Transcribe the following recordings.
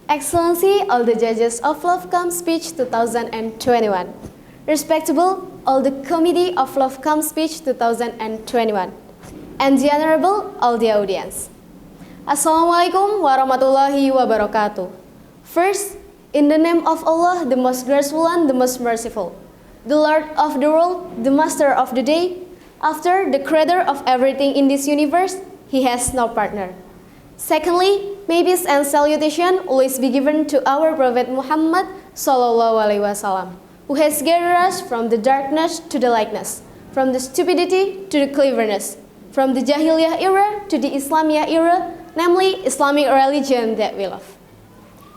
Excellency, all the judges of LoveCom Speech 2021. Respectable, all the Committee of LoveCom Speech 2021. And the Honorable, all the audience. Assalamualaikum warahmatullahi wabarakatuh. First, in the name of Allah, the most graceful and the most merciful, the Lord of the world, the Master of the day, after the creator of everything in this universe, He has no partner. Secondly, may peace and salutation always be given to our Prophet Muhammad Sallallahu Alaihi Wasallam, who has gathered us from the darkness to the lightness, from the stupidity to the cleverness, from the Jahiliyah era to the Islamiyah era, namely Islamic religion that we love.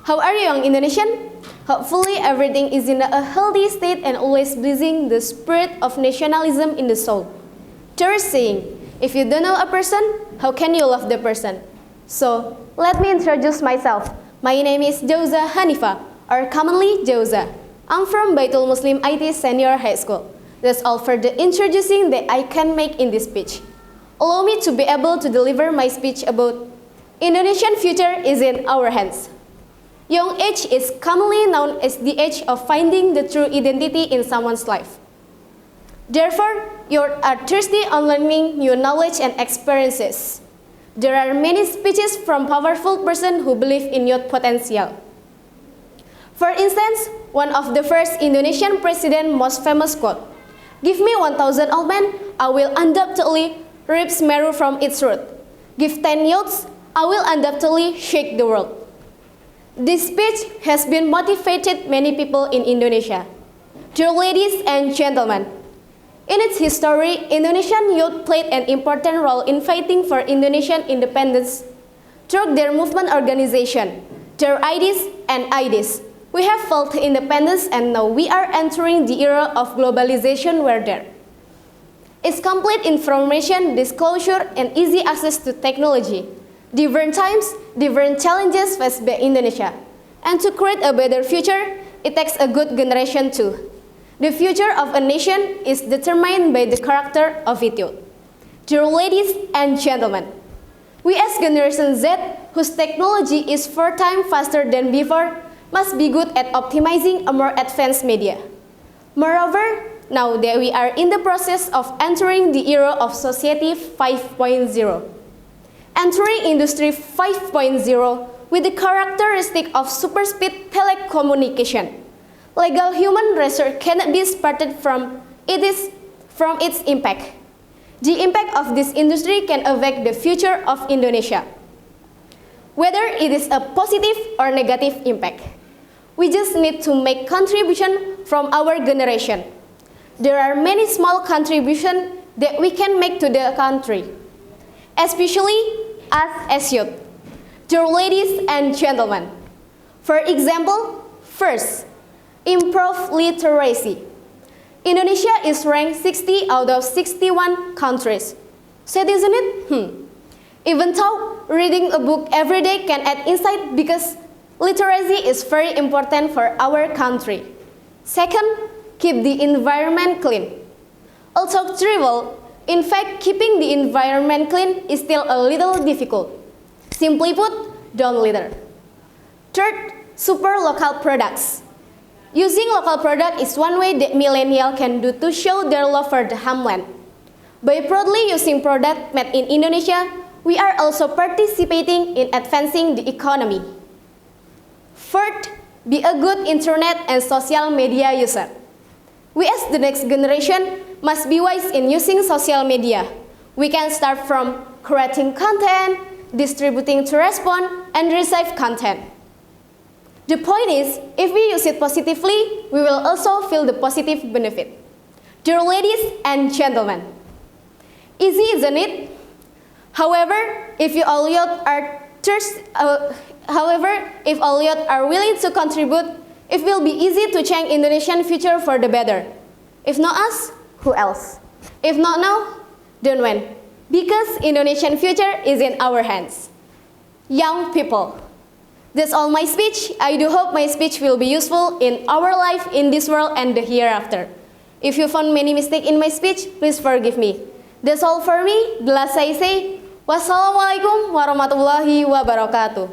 How are you, young Indonesian? Hopefully everything is in a healthy state and always blazing the spirit of nationalism in the soul. There is saying, if you don't know a person, how can you love the person? So, let me introduce myself. My name is Jauza Hanifa, or commonly Jauza. I'm from Baitul Muslim IT Senior High School. That's all for the introducing that I can make in this speech. Allow me to be able to deliver my speech about Indonesian future is in our hands. Young age is commonly known as the age of finding the true identity in someone's life. Therefore, you are thirsty on learning new knowledge and experiences. There are many speeches from powerful persons who believe in youth potential. For instance, one of the first Indonesian president's most famous quote, "Give me 1,000 old men, I will undoubtedly rip Meru from its root. Give 10 youths, I will undoubtedly shake the world." This speech has been motivated many people in Indonesia. Dear ladies and gentlemen, in its history, Indonesian youth played an important role in fighting for Indonesian independence. Through their movement organization, their ideas and ideas, we have felt independence, and now we are entering the era of globalization where there is complete information, disclosure, and easy access to technology. Different times, different challenges faced by Indonesia. And to create a better future, it takes a good generation too. The future of a nation is determined by the character of its youth. Dear ladies and gentlemen, we as Generation Z, whose technology is 4 times faster than before, must be good at optimizing a more advanced media. Moreover, now that we are in the process of entering the era of Society 5.0, entering Industry 5.0 with the characteristic of super speed telecommunication, legal human research cannot be started from its impact. The impact of this industry can affect the future of Indonesia, whether it is a positive or negative impact. We just need to make contribution from our generation. There are many small contributions that we can make to the country, especially us as youth. Dear ladies and gentlemen, for example, first, improve literacy. Indonesia is ranked 60 out of 61 countries. Sad, isn't it? Even though reading a book every day can add insight because literacy is very important for our country. Second, keep the environment clean. Although trivial, in fact, keeping the environment clean is still a little difficult. Simply put, don't litter. Third, super local products. Using local product is one way that millennials can do to show their love for the homeland. By proudly using product made in Indonesia, we are also participating in advancing the economy. Fourth, be a good internet and social media user. We as the next generation must be wise in using social media. We can start from creating content, distributing to respond, and receive content. The point is, if we use it positively, we will also feel the positive benefit. Dear ladies and gentlemen, easy, isn't it? However, if all youth are willing to contribute, it will be easy to change Indonesian future for the better. If not us, who else? If not now, then when? Because Indonesian future is in our hands. Young people. That's all my speech. I do hope my speech will be useful in our life in this world and the hereafter. If you found many mistakes in my speech, please forgive me. That's all for me. The last I say, wassalamualaikum warahmatullahi wabarakatuh.